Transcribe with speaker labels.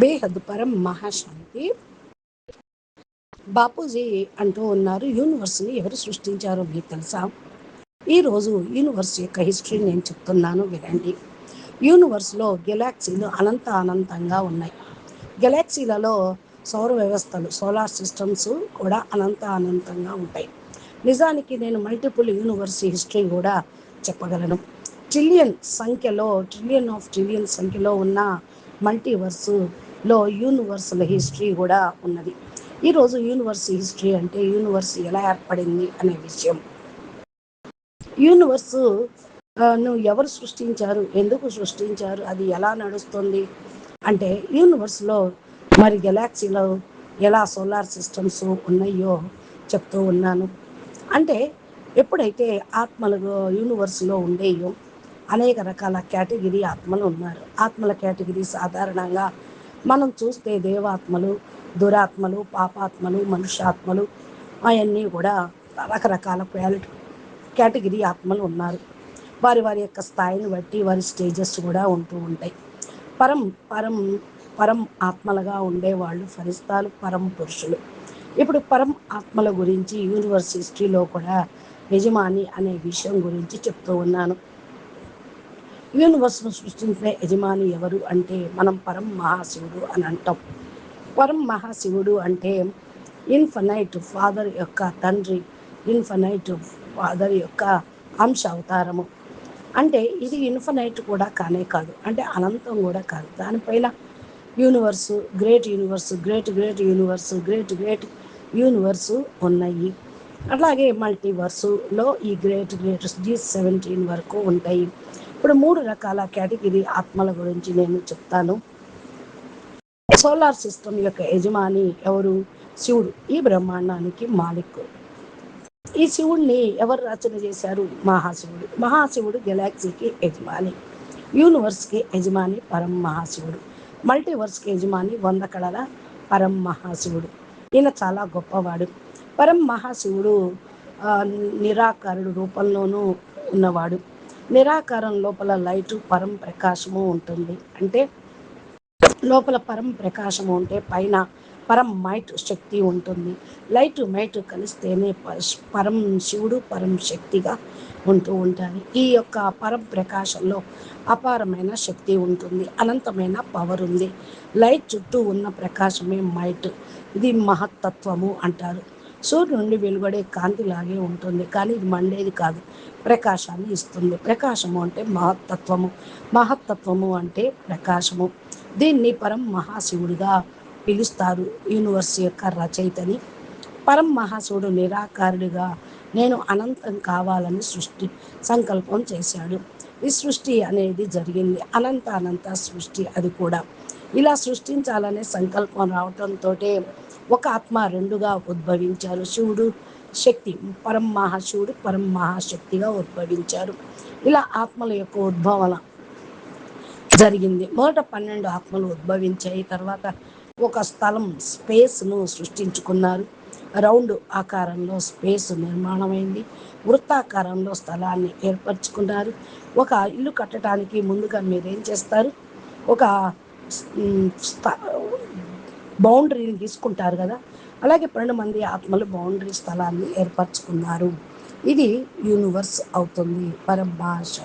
Speaker 1: బేహద్ పరం మహాశాంతి. బాపూజీ అంటూ ఉన్నారు, యూనివర్స్ని ఎవరు సృష్టించారో మీకు తెలుసా? ఈరోజు యూనివర్స్ యొక్క హిస్టరీ నేను చెప్తున్నాను, వినండి. యూనివర్స్లో గెలాక్సీలు అనంతంగా ఉన్నాయి. గెలాక్సీలలో సౌర వ్యవస్థలు, సోలార్ సిస్టమ్స్ కూడా అనంతంగా ఉంటాయి. నిజానికి నేను మల్టిపుల్ యూనివర్స్ హిస్టరీ కూడా చెప్పగలను. ట్రిలియన్ సంఖ్యలో ఉన్న మల్టీవర్స్లో యూనివర్సల్ హిస్టరీ కూడా ఉన్నది. ఈరోజు యూనివర్స్ హిస్టరీ అంటే యూనివర్స్ ఎలా ఏర్పడింది అనే విషయం. యూనివర్స్ ఎవరు సృష్టించారు, ఎందుకు సృష్టించారు, అది ఎలా నడుస్తుంది అంటే యూనివర్స్లో మరి గెలాక్సీలో ఎలా సోలార్ సిస్టమ్స్ ఉన్నాయో చెప్తూ ఉన్నాను. అంటే ఎప్పుడైతే ఆత్మలు యూనివర్స్లో ఉండేయో అనేక రకాల కేటగిరీ ఆత్మలు ఉన్నారు. ఆత్మల కేటగిరీ సాధారణంగా మనం చూస్తే దేవాత్మలు, దురాత్మలు, పాపాత్మలు, మనుష్యాత్మలు, అవన్నీ కూడా రకరకాల కేటగిరీ ఆత్మలు ఉన్నారు. వారి యొక్క స్థాయిని బట్టి వారి స్టేజెస్ కూడా ఉంటూ ఉంటాయి. పరం పరం పరం ఆత్మలుగా ఉండేవాళ్ళు ఫరిస్తాలు, పరం పురుషులు. ఇప్పుడు పరం ఆత్మల గురించి యూనివర్స్ హిస్టరీలో కూడా యజమాని అనే విషయం గురించి చెప్తూ ఉన్నాను. యూనివర్స్ను సృష్టించిన యజమాని ఎవరు అంటే మనం పరం మహాశివుడు అని అంటాం. పరం మహాశివుడు అంటే ఇన్ఫనైట్ ఫాదర్ యొక్క తండ్రి, ఇన్ఫనైట్ ఫాదర్ యొక్క అంశ అవతారము. అంటే ఇది ఇన్ఫనైట్ కూడా కానే కాదు, అంటే అనంతం కూడా కాదు. దానిపైన యూనివర్సు, గ్రేట్ యూనివర్సు ఉన్నాయి. అలాగే మల్టీవర్సులో ఈ గ్రేట్ G17 వరకు ఉంటాయి. ఇప్పుడు 3 రకాల కేటగిరీ ఆత్మల గురించి నేను చెప్తాను. సోలార్ సిస్టమ్ యొక్క యజమాని ఎవరు? శివుడు, ఈ బ్రహ్మాండానికి మాలిక్. ఈ శివుడిని ఎవరు రచన చేశారు? మహాశివుడు గెలాక్సీకి యజమాని, యూనివర్స్కి యజమాని పరం మహాశివుడు, మల్టీవర్స్కి యజమాని 100 కళల పరం మహాశివుడు. ఈయన చాలా గొప్పవాడు. పరం మహాశివుడు నిరాకారుడు రూపంలోనూ ఉన్నవాడు. నిరాకారం లోపల లైటు, పరం ప్రకాశము ఉంటుంది. అంటే లోపల పరం ప్రకాశము ఉంటే పైన పరం మైట్ శక్తి ఉంటుంది. లైట్ మైట్ కలిస్తేనే పరం శివుడు పరం శక్తిగా ఉంటూ ఉంటారు. ఈ యొక్క పరం ప్రకాశంలో అపారమైన శక్తి ఉంటుంది, అనంతమైన పవర్ ఉంది. లైట్ చుట్టూ ఉన్న ప్రకాశమే మైట్. ఇది మహత్తత్వము అంటారు. సూర్యుడి నుండి వెలువడే కాంతి లాగే ఉంటుంది, కానీ ఇది మండేది కాదు, ప్రకాశాన్ని ఇస్తుంది. ప్రకాశము అంటే మహత్తత్వము అంటే ప్రకాశము. దీన్ని పరం మహాశివుడిగా పిలుస్తారు, యూనివర్స్ యొక్క రచయితని. పరం మహాశివుడు నిరాకారుడిగా నేను అనంతం కావాలని సంకల్పం చేశాడు. ఈ సృష్టి అనేది జరిగింది, అనంత సృష్టి. అది కూడా ఇలా సృష్టించాలనే సంకల్పం రావటంతో ఒక ఆత్మ రెండుగా ఉద్భవించారు. శివుడు శక్తి, పరం మహాశివుడు పరం మహాశక్తిగా ఉద్భవించారు. ఇలా ఆత్మల యొక్క ఉద్భవన జరిగింది. మొదట 12 ఆత్మలు ఉద్భవించాయి. తర్వాత ఒక స్థలం, స్పేస్ను సృష్టించుకున్నారు. రౌండ్ ఆకారంలో స్పేస్ నిర్మాణమైంది. వృత్తాకారంలో స్థలాన్ని ఏర్పరచుకున్నారు. ఒక ఇల్లు కట్టడానికి ముందుగా మీరేం చేస్తారు? ఒక బౌండరీని తీసుకుంటారు కదా, అలాగే 12 మంది ఆత్మలు బౌండరీ స్థలాన్ని ఏర్పరచుకున్నారు. ఇది యూనివర్స్ అవుతుంది. పరం భాష.